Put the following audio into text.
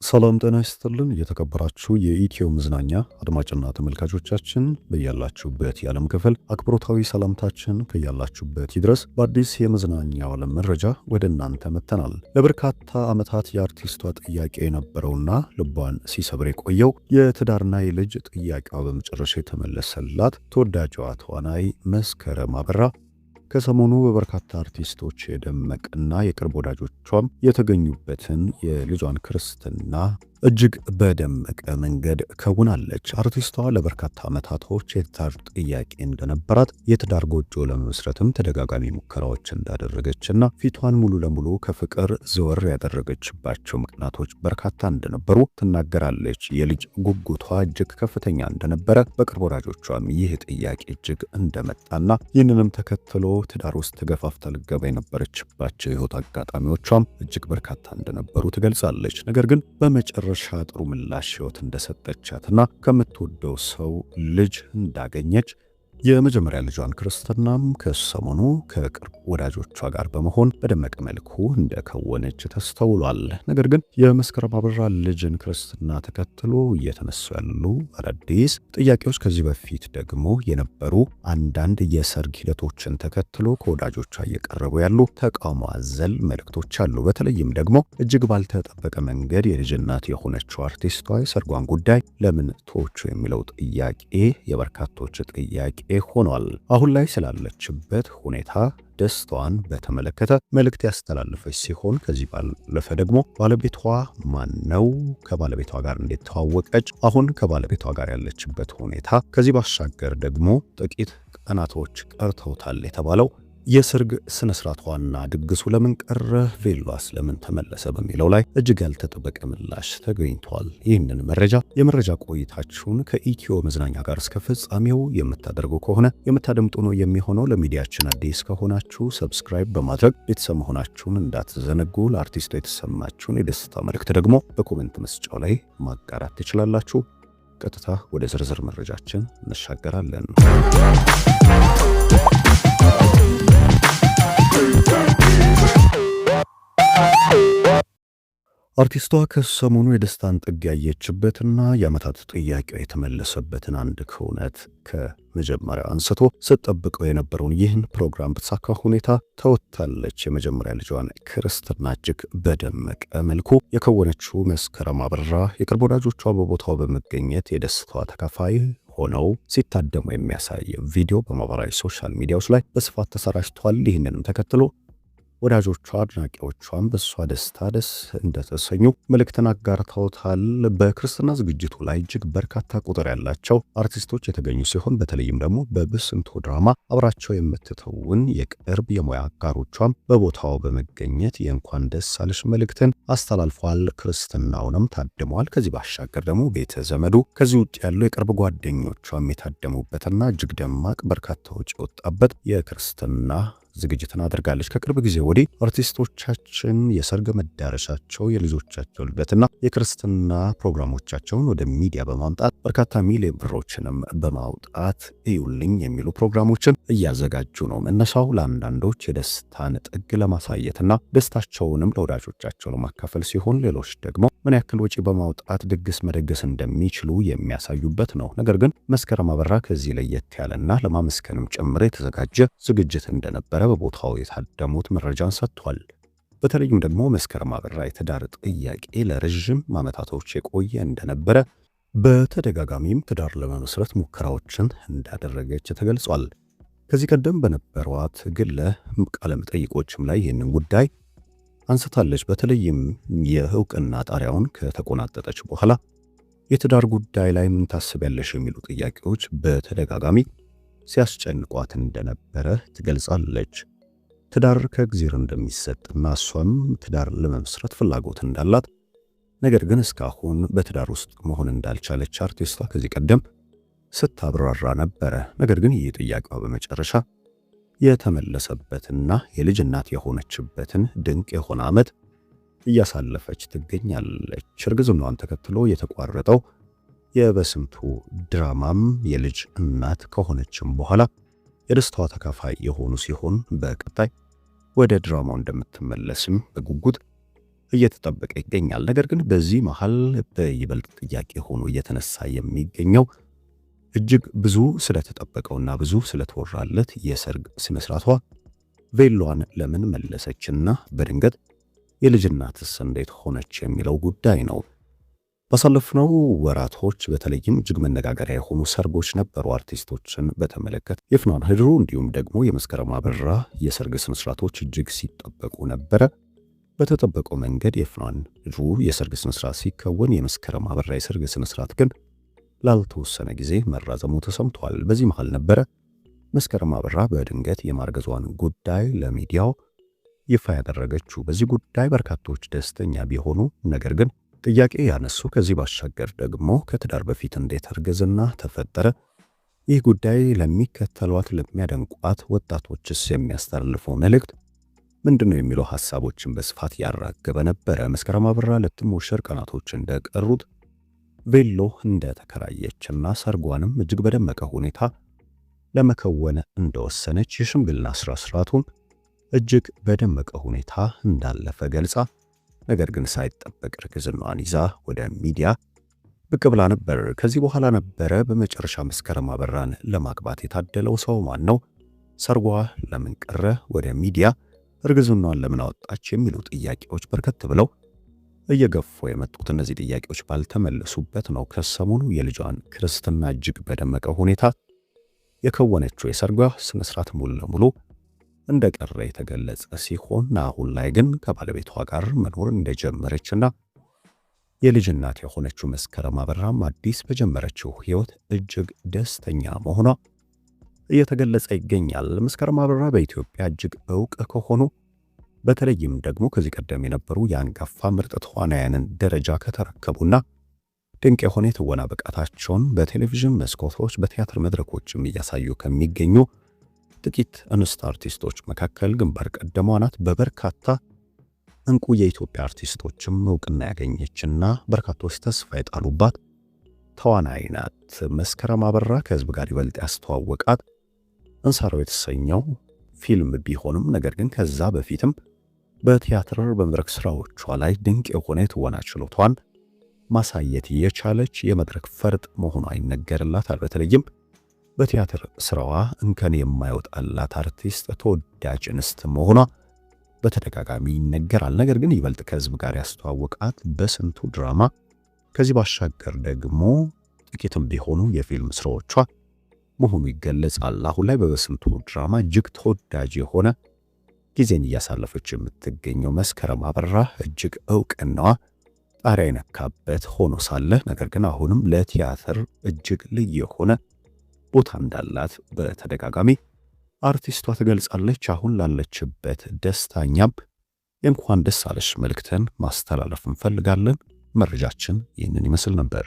ሰላም ጤና ይስጥልን። የተከበራችሁ የኢትዮ መዝናኛ አድማጭና ተመልካቾቻችን በያላችሁበት የዓለም ክፍል አክብሮታዊ ሰላምታችን ከያላችሁበት ይድረስ። በአዲስ የመዝናኛ ዓለም መረጃ ወደ እናንተ መጥተናል። ለበርካታ ዓመታት የአርቲስቷ ጥያቄ የነበረውና ልቧን ሲሰብር የቆየው የትዳርና የልጅ ጥያቄዋ በመጨረሻ የተመለሰላት ተወዳጇ ተዋናይ መስከረም አበራ ከሰሞኑ በበርካታ አርቲስቶች የደመቀና የቅርብ ወዳጆቿም የተገኙበትን የልጇን ክርስትና እጅግ በደመቀ መንገድ ከውናለች። አርቲስቷ ለበርካታ ዓመታቶች የትዳር ጥያቄ እንደነበራት፣ የትዳር ጎጆ ለመመስረትም ተደጋጋሚ ሙከራዎች እንዳደረገችና ፊቷን ሙሉ ለሙሉ ከፍቅር ዘወር ያደረገችባቸው ምክንያቶች በርካታ እንደነበሩ ትናገራለች። የልጅ ጉጉቷ እጅግ ከፍተኛ እንደነበረ፣ በቅርብ ወዳጆቿም ይህ ጥያቄ እጅግ እንደመጣና ይህንንም ተከትሎ ትዳር ውስጥ ተገፋፍታ ልትገባ የነበረችባቸው የህይወት አጋጣሚዎቿም እጅግ በርካታ እንደነበሩ ትገልጻለች። ነገር ግን በመጨረሻ ጥሩ ምላሽ ህይወት እንደሰጠቻትና ከምትወደው ሰው ልጅ እንዳገኘች የመጀመሪያ ልጇን ክርስትናም ከሰሞኑ ከቅርብ ወዳጆቿ ጋር በመሆን በደመቀ መልኩ እንደከወነች ተስተውሏል። ነገር ግን የመስከረም አበራ ልጅን ክርስትና ተከትሎ እየተነሱ ያሉ አዳዲስ ጥያቄዎች፣ ከዚህ በፊት ደግሞ የነበሩ አንዳንድ የሰርግ ሂደቶችን ተከትሎ ከወዳጆቿ እየቀረቡ ያሉ ተቃውሞ አዘል መልእክቶች አሉ። በተለይም ደግሞ እጅግ ባልተጠበቀ መንገድ የልጅ እናት የሆነችው አርቲስቷ የሰርጓን ጉዳይ ለምን ተወቹ የሚለው ጥያቄ የበርካቶች ጥያቄ ሆኗል። አሁን ላይ ስላለችበት ሁኔታ ደስታዋን በተመለከተ መልእክት ያስተላለፈች ሲሆን ከዚህ ባለፈ ደግሞ ባለቤቷ ማን ነው፣ ከባለቤቷ ጋር እንዴት ተዋወቀች፣ አሁን ከባለቤቷ ጋር ያለችበት ሁኔታ፣ ከዚህ ባሻገር ደግሞ ጥቂት ቀናቶች ቀርተውታል የተባለው የሰርግ ስነ ስርዓቷና ድግሱ ለምን ቀረ፣ ቬሏስ ለምን ተመለሰ በሚለው ላይ እጅግ ያልተጠበቀ ምላሽ ተገኝቷል። ይህንን የመረጃ ቆይታችሁን ከኢትዮ መዝናኛ ጋር እስከ ፍጻሜው የምታደርጉ ከሆነ የምታደምጡ ነው የሚሆነው። ለሚዲያችን አዲስ ከሆናችሁ ሰብስክራይብ በማድረግ ቤተሰብ መሆናችሁን እንዳትዘነጉ። ለአርቲስቱ የተሰማችሁን የደስታ መልእክት ደግሞ በኮሜንት መስጫው ላይ ማጋራት ትችላላችሁ። ቀጥታ ወደ ዝርዝር መረጃችን እንሻገራለን። አርቲስቷ ከሰሞኑ የደስታን ጥግ ያየችበትና የዓመታት ጥያቄው የተመለሰበትን አንድ ክውነት ከመጀመሪያ አንስቶ ስትጠብቀው የነበረውን ይህን ፕሮግራም በተሳካ ሁኔታ ተወጥታለች። የመጀመሪያ ልጇን ክርስትና እጅግ በደመቀ መልኩ የከወነችው መስከረም አበራ የቅርብ ወዳጆቿ በቦታው በመገኘት የደስታዋ ተካፋይ ሆነው ሲታደሙ የሚያሳይ ቪዲዮ በማህበራዊ ሶሻል ሚዲያዎች ላይ በስፋት ተሰራጭቷል። ይህንንም ተከትሎ ወዳጆቿ አድናቂዎቿም በሷ ደስታ ደስ እንደተሰኙ መልእክትን አጋርተውታል። በክርስትና ዝግጅቱ ላይ እጅግ በርካታ ቁጥር ያላቸው አርቲስቶች የተገኙ ሲሆን በተለይም ደግሞ በብስንቱ ድራማ አብራቸው የምትተውን የቅርብ የሙያ አጋሮቿም በቦታው በመገኘት የእንኳን ደስ አለሽ መልእክትን አስተላልፏል። ክርስትናውንም ታድመዋል። ከዚህ ባሻገር ደግሞ ቤተ ዘመዱ ከዚህ ውጭ ያለው የቅርብ ጓደኞቿም የታደሙበትና እጅግ ደማቅ በርካታ ወጪ የወጣበት የክርስትና ዝግጅትን አድርጋለች። ከቅርብ ጊዜ ወዲህ አርቲስቶቻችን የሰርግ መዳረሻቸው የልጆቻቸው ልደትና የክርስትና ፕሮግራሞቻቸውን ወደ ሚዲያ በማምጣት በርካታ ሚሊዮን ብሮችንም በማውጣት እዩልኝ የሚሉ ፕሮግራሞችን እያዘጋጁ ነው። መነሻው ለአንዳንዶች የደስታን ጥግ ለማሳየትና ደስታቸውንም ለወዳጆቻቸው ለማካፈል ሲሆን፣ ሌሎች ደግሞ ምን ያክል ወጪ በማውጣት ድግስ መደገስ እንደሚችሉ የሚያሳዩበት ነው። ነገር ግን መስከረም አበራ ከዚህ ለየት ያለና ለማመስገንም ጭምር የተዘጋጀ ዝግጅት እንደነበረ በቦታው የታደሙት መረጃን ሰጥቷል። በተለይም ደግሞ መስከረም አበራ የትዳር ጥያቄ ለረጅም ዓመታቶች የቆየ እንደነበረ፣ በተደጋጋሚም ትዳር ለመመስረት ሙከራዎችን እንዳደረገች ተገልጿል። ከዚህ ቀደም በነበሯት ግለ ቃለ መጠይቆችም ላይ ይህንን ጉዳይ አንስታለች። በተለይም የእውቅና ጣሪያውን ከተቆናጠጠች በኋላ የትዳር ጉዳይ ላይ ምን ታስቢያለሽ የሚሉ ጥያቄዎች በተደጋጋሚ ሲያስጨንቋት እንደነበረ ትገልጻለች። ትዳር ከእግዚአብሔር እንደሚሰጥና እሷም ትዳር ለመመስረት ፍላጎት እንዳላት፣ ነገር ግን እስካሁን በትዳር ውስጥ መሆን እንዳልቻለች አርቲስቷ ከዚህ ቀደም ስታብራራ ነበረ። ነገር ግን ይህ ጥያቄዋ በመጨረሻ የተመለሰበትና የልጅ እናት የሆነችበትን ድንቅ የሆነ ዓመት እያሳለፈች ትገኛለች። እርግዝናዋን ተከትሎ የተቋረጠው የበስንቱ ድራማም የልጅ እናት ከሆነችም በኋላ የደስታዋ ተካፋይ የሆኑ ሲሆን በቀጣይ ወደ ድራማው እንደምትመለስም በጉጉት እየተጠበቀ ይገኛል። ነገር ግን በዚህ መሃል በይበልጥ ጥያቄ ሆኖ እየተነሳ የሚገኘው እጅግ ብዙ ስለተጠበቀውና ብዙ ስለተወራለት የሰርግ ስነ ስርዓቷ ቬሎዋን ለምን መለሰችና በድንገት የልጅ እናትስ እንዴት ሆነች የሚለው ጉዳይ ነው። ባሳለፍነው ወራቶች በተለይም እጅግ መነጋገሪያ የሆኑ ሰርጎች ነበሩ። አርቲስቶችን በተመለከተ የፍናን ህድሩ እንዲሁም ደግሞ የመስከረም አበራ የሰርግ ስነ ስርዓቶች እጅግ ሲጠበቁ ነበረ። በተጠበቀው መንገድ የፍናን ህድሩ የሰርግ ስነ ስርዓት ሲከወን፣ የመስከረም አበራ የሰርግ ስነ ስርዓት ግን ላልተወሰነ ጊዜ መራዘሙ ተሰምቷል። በዚህ መሃል ነበረ መስከረም አበራ በድንገት የማርገዟን ጉዳይ ለሚዲያው ይፋ ያደረገችው። በዚህ ጉዳይ በርካቶች ደስተኛ ቢሆኑ ነገር ግን ጥያቄ ያነሱ ከዚህ ባሻገር ደግሞ ከትዳር በፊት እንዴት እርግዝና ተፈጠረ? ይህ ጉዳይ ለሚከተሏት ለሚያደንቋት ወጣቶችስ የሚያስተላልፈው መልእክት ምንድነው የሚሉ ሐሳቦችን በስፋት ያራገበ ነበረ። መስከረም አበራ ለትሞሸር ቀናቶች እንደቀሩት ቬሎ እንደተከራየችና ሰርጓንም እጅግ በደመቀ ሁኔታ ለመከወን እንደወሰነች የሽምግልና ስርዓቱን እጅግ በደመቀ ሁኔታ እንዳለፈ ገልጻ ነገር ግን ሳይጠበቅ እርግዝናዋን ይዛ ወደ ሚዲያ ብቅ ብላ ነበር። ከዚህ በኋላ ነበረ በመጨረሻ መስከረም አበራን ለማግባት የታደለው ሰው ማን ነው? ሰርጓ ለምን ቀረ? ወደ ሚዲያ እርግዝናዋን ለምን አወጣች? የሚሉ ጥያቄዎች በርከት ብለው እየገፉ የመጡት እነዚህ ጥያቄዎች ባልተመለሱበት ነው ከሰሞኑ የልጇን ክርስትና እጅግ በደመቀ ሁኔታ የከወነችው የሰርጓ ስነ ስርዓት ሙሉ ለሙሉ እንደቀረ የተገለጸ ሲሆን አሁን ላይ ግን ከባለቤቷ ጋር መኖር እንደጀመረችና የልጅ እናት የሆነችው መስከረም አበራም አዲስ በጀመረችው ህይወት እጅግ ደስተኛ መሆኗ እየተገለጸ ይገኛል። መስከረም አበራ በኢትዮጵያ እጅግ ዕውቅ ከሆኑ በተለይም ደግሞ ከዚህ ቀደም የነበሩ የአንጋፋ ምርጥ ተዋናያንን ደረጃ ከተረከቡና ድንቅ የሆነ የትወና ብቃታቸውን በቴሌቪዥን መስኮቶች በቲያትር መድረኮችም እያሳዩ ከሚገኙ ጥቂት እንስት አርቲስቶች መካከል ግንባር ቀደሟ ናት። በበርካታ እንቁ የኢትዮጵያ አርቲስቶችም ዕውቅና ያገኘችና በርካቶች ተስፋ የጣሉባት ተዋናይ ናት። መስከረም አበራ ከህዝብ ጋር ይበልጥ ያስተዋወቃት እንሳሮ የተሰኘው ፊልም ቢሆንም ነገር ግን ከዛ በፊትም በቲያትር በመድረክ ስራዎቿ ላይ ድንቅ የሆነ የትወና ችሎቷን ማሳየት የቻለች የመድረክ ፈርጥ መሆኗ ይነገርላታል። በተለይም በቲያትር ስራዋ እንከን የማይወጣላት አርቲስት ተወዳጅ እንስት መሆኗ በተደጋጋሚ ይነገራል። ነገር ግን ይበልጥ ከህዝብ ጋር ያስተዋወቃት በስንቱ ድራማ፣ ከዚህ ባሻገር ደግሞ ጥቂትም ቢሆኑ የፊልም ስራዎቿ መሆኑ ይገለጻል። አሁን ላይ በስንቱ ድራማ እጅግ ተወዳጅ የሆነ ጊዜን እያሳለፈች የምትገኘው መስከረም አበራ እጅግ ዕውቅናዋ ጣሪያ የነካበት ሆኖ ሳለ ነገር ግን አሁንም ለቲያትር እጅግ ልዩ የሆነ ቦታ እንዳላት በተደጋጋሚ አርቲስቷ ትገልጻለች። አሁን ላለችበት ደስታኛም እንኳን ደስ አለሽ መልእክትን ማስተላለፍ እንፈልጋለን። መረጃችን ይህንን ይመስል ነበር።